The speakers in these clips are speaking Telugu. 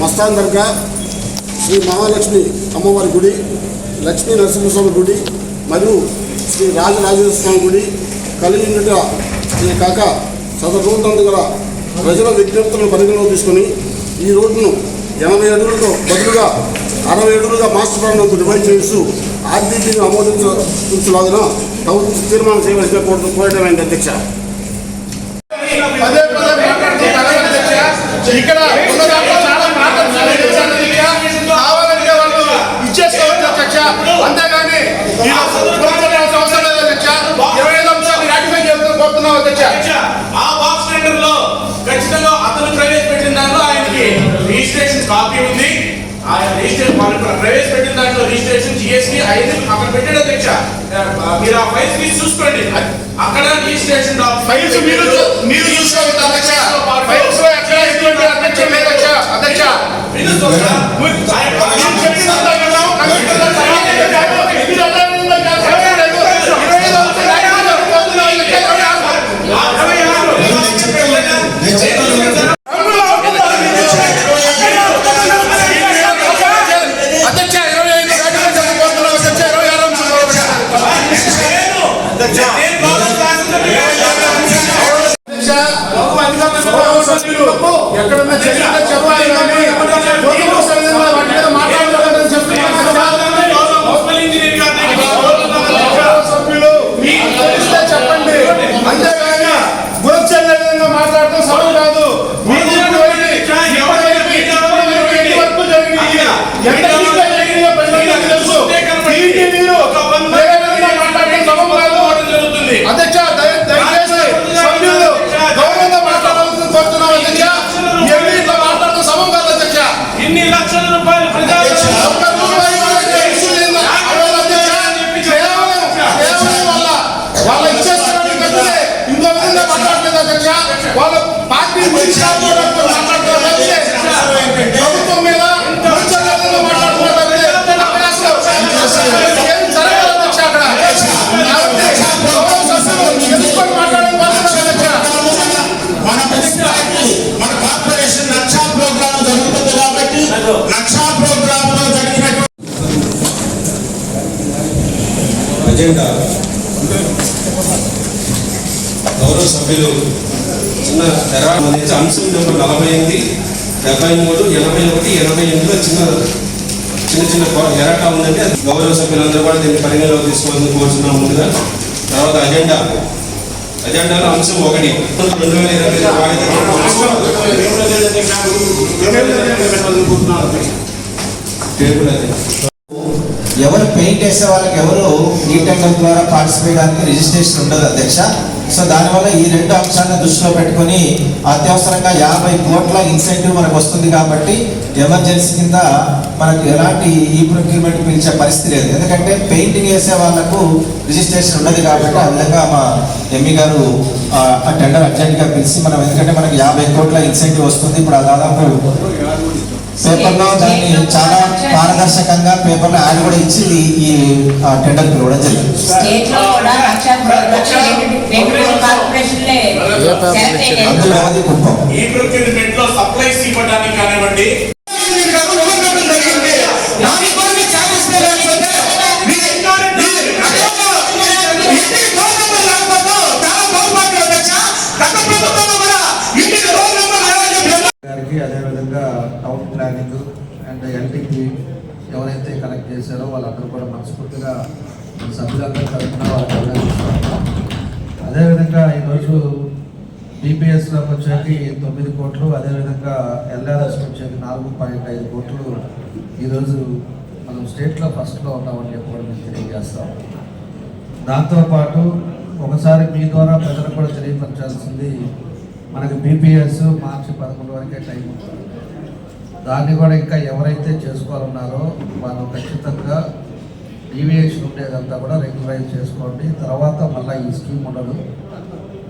మస్తాన్ దర్గా, శ్రీ మహాలక్ష్మి అమ్మవారి గుడి, లక్ష్మీ నరసింహస్వామి గుడి మరియు శ్రీ రాజరాజేశ్వర స్వామి గుడి కలిగినట్టుగా ఈ కాక సదరు రోడ్డు గల ప్రజల విజ్ఞప్తులను పరిగణలో తీసుకొని ఈ రోడ్డును 80 అడుగులతో బదులుగా 60 అడుగులుగా మాస్టర్ ప్లాన్ డివైడ్ చేస్తూ ఆర్డీపీని ఆమోదించలాగిన తీర్మానం చేయవలసిన కోరటమైంది అధ్యక్ష. ఇక్కడ కావాలంటే వాళ్ళు ఇచ్చేసుకోవచ్చు అధ్యక్ష, అంతేగాని అవసరం లేదు అధ్యక్ష. 25 అంశాలు రాటిఫై చేసుకోబోతున్నాం అధ్యక్ష. ఆ బాక్స్ టెండర్ లో ఖచ్చితంగా అతను ప్రవేశపెట్టిన దాంట్లో ఆయనకి రిజిస్ట్రేషన్ కాపీ ఉంది. ఆయన రిజిస్ట్రేషన్ ప్రవేశపెట్టిన దాంట్లో రిజిస్ట్రేషన్ జిఎస్టీ ఐదు అక్కడ పెట్టాడు అధ్యక్ష. మీరు ఆ ఫైల్స్ మీరు చూసుకోండి, అక్కడ రిజిస్ట్రేషన్ ఫైల్స్ మీరు చూసుకోవచ్చు అధ్యక్ష. ఫైల్స్ ఎక్కడ ఇటువంటి అధ్యక్ష లేదధ్యక్ష. అధ్యక్ష ఎక్కడన్నా జరిగితే చెప్పాలి కానీ సభ్యులు చెప్పండి, అంతేగాని గురచల్ల విధంగా మాట్లాడటం సభ కాదు. అధ్యక్ష దయచేసి సభ్యులు గౌరవంగా మాట్లాడాలని కోరుతున్నాం అధ్యక్ష. ఇట్లా మాట్లాడుతూ సమం కాదు అధ్యక్ష. ఇన్ని లక్షల రూపాయలు వాళ్ళ ఇచ్చేస్తారని కట్టితే ఇంకో విధంగా మాట్లాడలేదు అధ్యక్ష. వాళ్ళ పార్టీ ప్రభుత్వం మీద అజెండా గౌరవ సభ్యులు చిన్న సంబంధించి అంశం నెంబర్ 48, 73, 81, 88లో చిన్న ఎరాటా ఉందంటే గౌరవ సభ్యులందరూ కూడా దీన్ని పరిగణలోకి తీసుకోవాలని కోరుతున్నాం. ముందుగా తర్వాత అజెండాలో అంశం 1 ఎవరు పెయింట్ వేసే వాళ్ళకి ఎవరు ఈ టెండర్ ద్వారా పార్టిసిపేట్ చేయడానికి రిజిస్ట్రేషన్ ఉండదు అధ్యక్ష. సో దానివల్ల ఈ 2 అంశాలను దృష్టిలో పెట్టుకొని అత్యవసరంగా 50 కోట్ల ఇన్సెంటివ్ మనకు వస్తుంది కాబట్టి ఎమర్జెన్సీ కింద మనకు ఎలాంటి ఈ ప్రొక్యూర్మెంట్ పిలిచే పరిస్థితి లేదు. ఎందుకంటే పెయింటింగ్ వేసే వాళ్ళకు రిజిస్ట్రేషన్ ఉండదు కాబట్టి ఆ విధంగా మా ఎంఈ గారు ఆ టెండర్ అర్జెంట్గా పిలిచి మనం, ఎందుకంటే మనకి 50 కోట్ల ఇన్సెంటివ్ వస్తుంది. ఇప్పుడు దాదాపు పేపర్లో దాన్ని చాలా పారదర్శకంగా పేపర్లో యాడ్ కూడా ఇచ్చి ఈ టెండర్ పిలవడం జరిగింది. సప్లైస్ ఇవ్వడానికి కానివ్వండి, అదేవిధంగా టౌన్ ప్లానింగ్ అండ్ ఎల్టీపీ ఎవరైతే కలెక్ట్ చేశారో వాళ్ళందరూ కూడా మనస్ఫూర్తిగా సభ్యులందరూ తరఫున వాళ్ళకి అభినందిస్తున్నాం. అదేవిధంగా ఈరోజు బీపీఎస్లోకి వచ్చేకి 9 కోట్లు, అదేవిధంగా ఎల్ఆర్ఎస్కి వచ్చేకి 4.5 కోట్లు ఈరోజు మనం స్టేట్లో ఫస్ట్లో ఉన్నామని చెప్పి కూడా మేము తెలియజేస్తాం. దాంతోపాటు ఒకసారి మీ ద్వారా ప్రజలకు కూడా తెలియపరచాల్సింది, మనకి బీపీఎస్ మార్చి 11 వరకే టైం ఉంటుంది. దాన్ని కూడా ఇంకా ఎవరైతే చేసుకోవాలన్నారో వాళ్ళు ఖచ్చితంగా డీవియేషన్ ఉండేదంతా కూడా రెగ్యులరైజ్ చేసుకోండి. తర్వాత మళ్ళీ ఈ స్కీమ్ ఉండదు.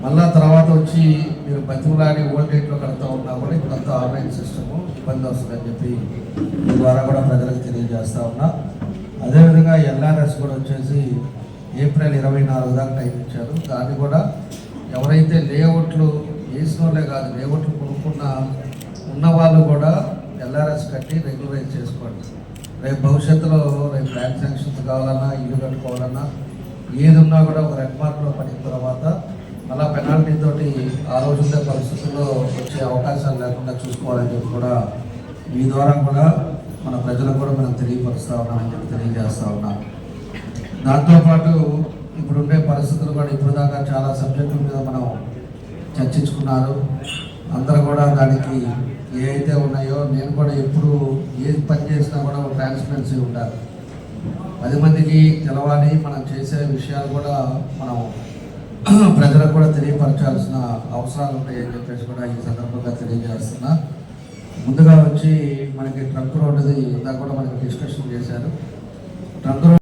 మళ్ళీ తర్వాత వచ్చి మీరు బతిమలాడి ఓల్డ్ ఏజ్లో కడతా ఉన్నా కూడా ఇప్పుడంతా ఆన్లైన్ సిస్టము ఇబ్బంది వస్తుందని చెప్పి మీ ద్వారా కూడా ప్రజలకు తెలియజేస్తా ఉన్నా. అదేవిధంగా ఎల్ఆర్ఎస్ కూడా వచ్చేసి ఏప్రిల్ 24 దాకా టైం ఇచ్చారు. దాన్ని కూడా ఎవరైతే లేఅవుట్లు వేసిన వాళ్ళే కాదు, లేఅవుట్లు ఉన్న వాళ్ళు కూడా ఎల్ఆర్ఎస్ కట్టి రెగ్యులరైజ్ చేసుకోండి. రేపు భవిష్యత్తులో రేపు ల్యాండ్ శాంక్షన్స్ కావాలన్నా, ఇల్లు కట్టుకోవాలన్నా, ఏది ఉన్నా కూడా ఒక రెడ్ మార్క్లో పడిన తర్వాత మళ్ళా పెనాల్టీ తోటి ఆ రోజుల్లో పరిస్థితుల్లో వచ్చే అవకాశాలు లేకుండా చూసుకోవాలని చెప్పి కూడా మీ ద్వారా కూడా మన ప్రజలకు కూడా మనం తెలియపరుస్తూ ఉన్నామని చెప్పి తెలియజేస్తూ ఉన్నాం. దాంతోపాటు ఇప్పుడుండే పరిస్థితులు కూడా ఇప్పుడు దాకా చాలా సబ్జెక్టుల మీద మనం చర్చించుకున్నారు. అందరూ కూడా దానికి ఏ అయితే ఉన్నాయో నేను కూడా ఎప్పుడు ఏది పని చేసినా కూడా ఒక ట్రాన్స్పరెన్సీ ఉండాలి, 10 మందికి తెలవాలి. మనం చేసే విషయాలు కూడా మనం ప్రజలకు కూడా తెలియపరచాల్సిన అవసరాలు ఉంటాయని చెప్పేసి కూడా ఈ సందర్భంగా తెలియజేస్తున్నా. ముందుగా వచ్చి మనకి ట్రంక్ రోడ్డుది ఇందాక కూడా మనకి డిస్కషన్ చేశారు. Trunk road